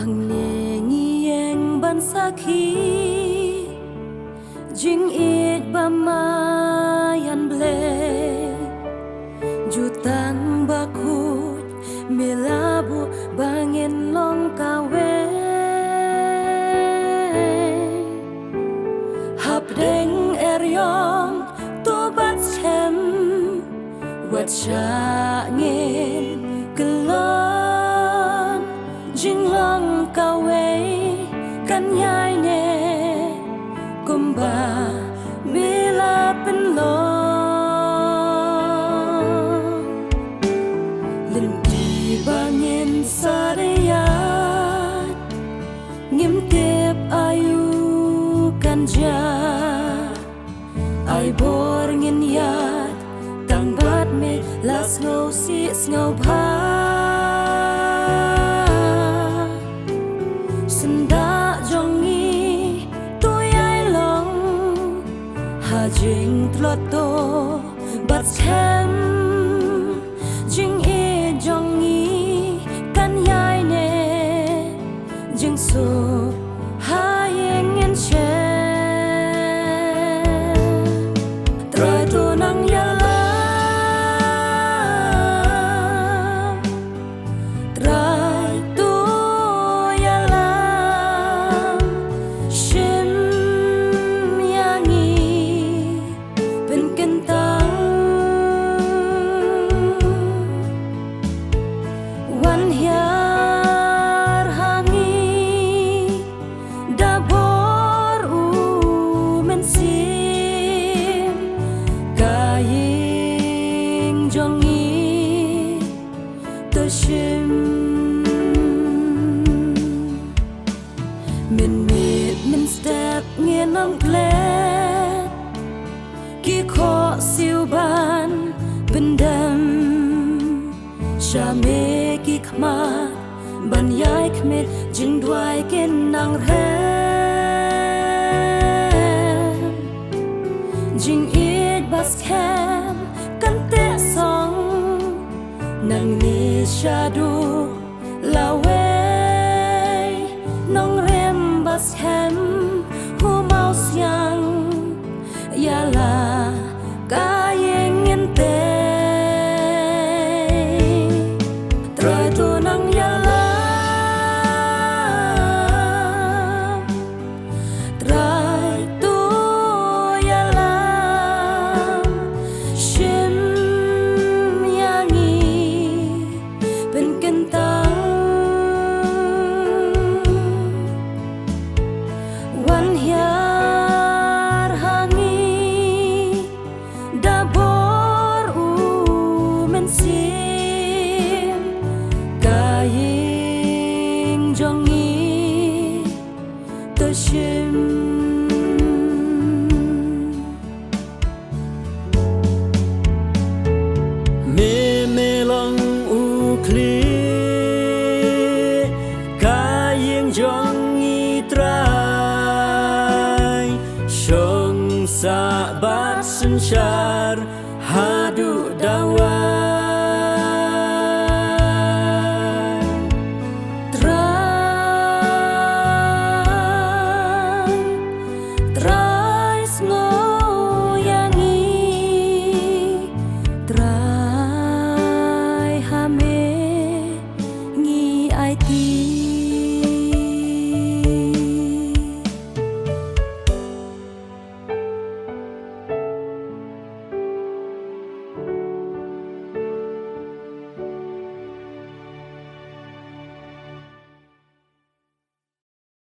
hằng nề nghi anh ban sa khi jing it ba mai an ble jutang bakut melabu bangin long kawe hap deng eryong tobat chem wat cha ngin kelon jing long kawe kan yai ne kumba mila pen long lim ti bangin sarayat ngim tep ayu kan ja ai bor ngin yat tang bat me las ngau si ngau pha senda jongi tôi ai long ha jing tloto bat hem jing e jongi kan yai ne jing so ha yeng en che trai to nang ya la trai to ya la shin yangi ben kentang wan hyar hangi dabor u men sim kaying jongi to shim min step nghe nam ple ki kho siêu ban bên đam cha me ki khma ban yai khmet jing dwai ken nang re jing it bas kem kan te song nang ni shadu lawe nong rem bas kem hu mau siang ya la ka yeng en te trai to nang ya la trai to ya la shim yangi ben kentang wan hyar hangi dabor u men sim kaying jongi to shim me long u kli kaying jongi trai shong sa bat sun sha